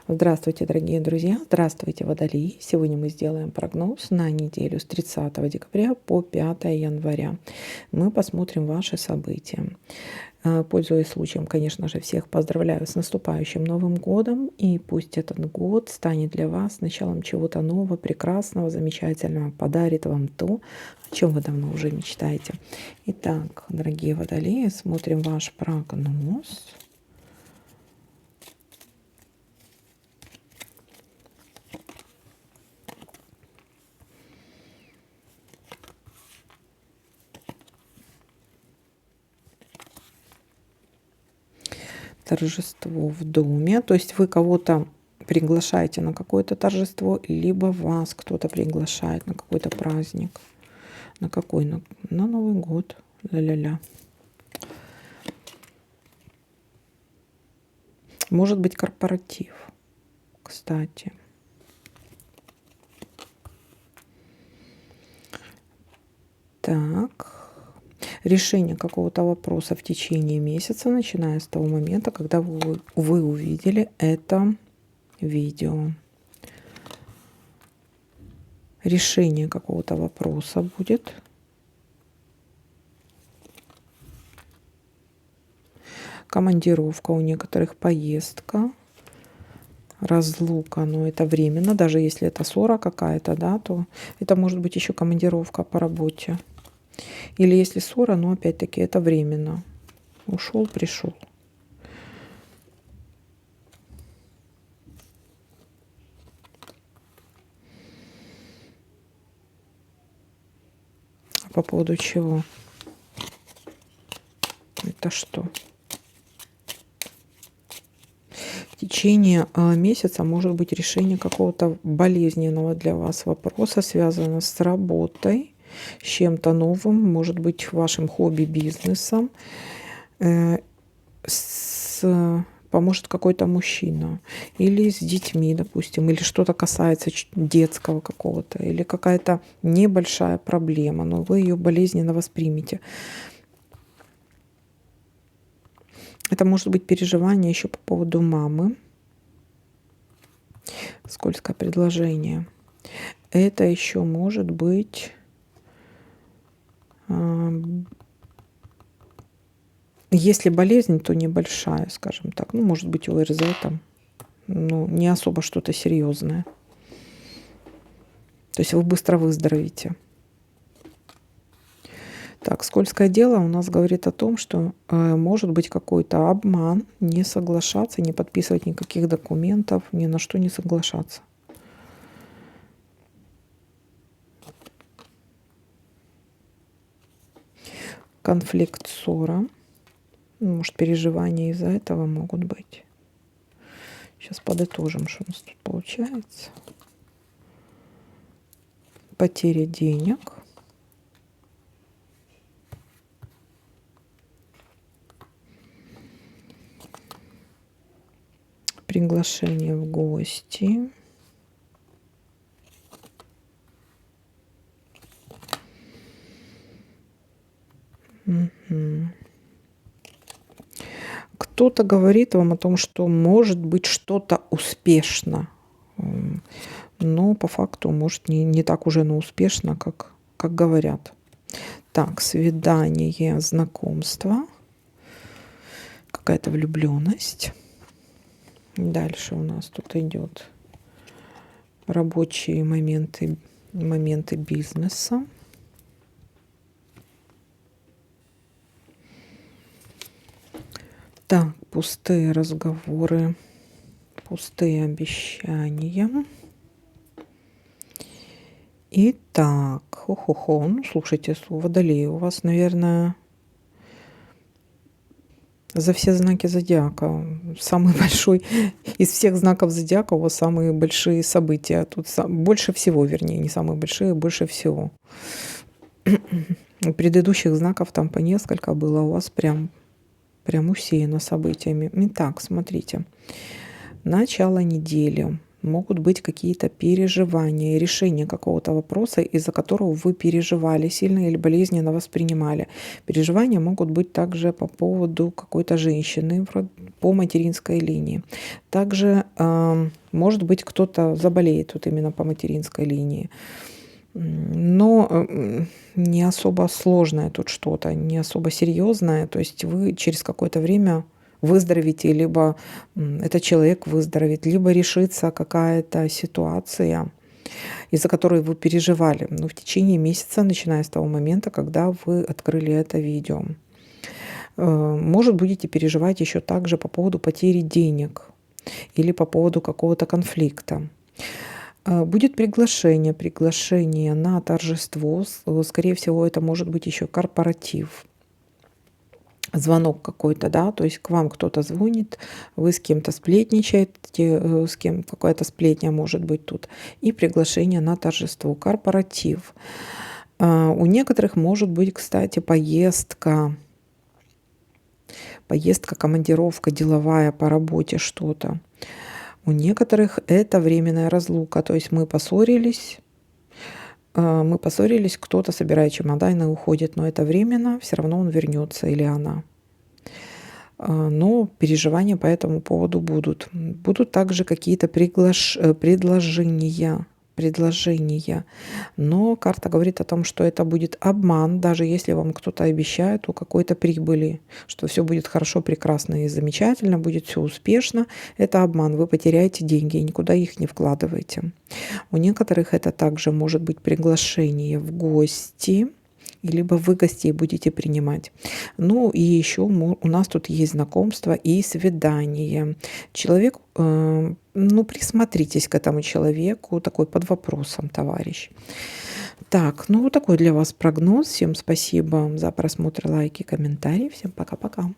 Здравствуйте, дорогие друзья! Здравствуйте, Водолеи! Сегодня мы сделаем прогноз на неделю с 30 декабря по 5 января. Мы посмотрим ваши события. Пользуясь случаем, конечно же, всех поздравляю с наступающим Новым годом. И пусть этот год станет для вас началом чего-то нового, прекрасного, замечательного, подарит вам то, о чем вы давно уже мечтаете. Итак, дорогие Водолеи, смотрим ваш прогноз. Торжество в доме, то есть вы кого-то приглашаете на какое-то торжество, либо вас кто-то приглашает на какой-то праздник. На какой? На Новый год. Ля-ля-ля. Может быть, корпоратив, кстати. Так. Решение какого-то вопроса в течение месяца, начиная с того момента, когда вы увидели это видео. Решение какого-то вопроса будет. Командировка у некоторых, поездка, разлука, но это временно, даже если это ссора какая-то, да, то это может быть еще командировка по работе. Или если ссора, но опять-таки это временно. Ушел, пришел. По поводу чего? Это что? В течение месяца может быть решение какого-то болезненного для вас вопроса, связанного с работой, с чем-то новым, может быть, вашим хобби, бизнесом. Поможет какой-то мужчина. Или с детьми, допустим, или что-то касается детского какого-то, или какая-то небольшая проблема, но вы ее болезненно воспримете. Это может быть переживание еще по поводу мамы. Скользкое предложение. Это еще может быть если болезнь, то небольшая, скажем так. Ну, может быть, ОРЗ там. Ну, не особо что-то серьезное. То есть вы быстро выздоровеете. Так, скользкое дело у нас говорит о том, что может быть какой-то обман, не соглашаться, не подписывать никаких документов, ни на что не соглашаться. Конфликт, ссора. Может, переживания из-за этого могут быть. Сейчас подытожим, что у нас тут получается. Потеря денег. Приглашение в гости. Угу. Кто-то говорит вам о том, что может быть что-то успешно, но по факту может не так уже, но успешно, как говорят. Так, свидание, знакомство, какая-то влюбленность. Дальше у нас тут идет рабочие моменты бизнеса. Так, пустые разговоры, пустые обещания. Итак, хо-хо-хо. Ну, слушайте, Водолеи, у вас, наверное, за все знаки зодиака самый большой из всех знаков зодиака у вас самые большие события. Тут больше всего, вернее, не самые большие, больше всего. У предыдущих знаков там по несколько было, у вас прям усеяно событиями. Итак, смотрите. Начало недели. могут быть какие-то переживания, решение какого-то вопроса, из-за которого вы переживали сильно или болезненно воспринимали. Переживания могут быть также по поводу какой-то женщины по материнской линии. Также может быть кто-то заболеет вот именно по материнской линии. Но не особо сложное тут что-то, не особо серьезное. То есть вы через какое-то время выздоровите, либо этот человек выздоровеет, либо решится какая-то ситуация, из-за которой вы переживали, но в течение месяца, начиная с того момента, когда вы открыли это видео. Может, будете переживать еще также по поводу потери денег или по поводу какого-то конфликта. Будет приглашение на торжество. Скорее всего, это может быть еще корпоратив. Звонок какой-то, да, то есть к вам кто-то звонит, вы с кем-то сплетничаете, с кем какая-то сплетня может быть тут, и приглашение на торжество, корпоратив. У некоторых может быть, кстати, поездка, командировка деловая по работе, что-то. У некоторых это временная разлука, то есть мы поссорились, кто-то собирает чемодан и уходит, но это временно, все равно он вернется или она. Но переживания по этому поводу будут. Будут также какие-то предложения. Но карта говорит о том, что это будет обман, даже если вам кто-то обещает о какой-то прибыли, что все будет хорошо, прекрасно и замечательно, будет все успешно. Это обман, вы потеряете деньги и никуда их не вкладываете. У некоторых это также может быть приглашение в гости, либо вы гостей будете принимать. Ну и еще у нас тут есть знакомство и свидание. Человек, присмотритесь к этому человеку, такой под вопросом, товарищ. Так, вот такой для вас прогноз. Всем спасибо за просмотр, лайки, комментарии. Всем пока-пока.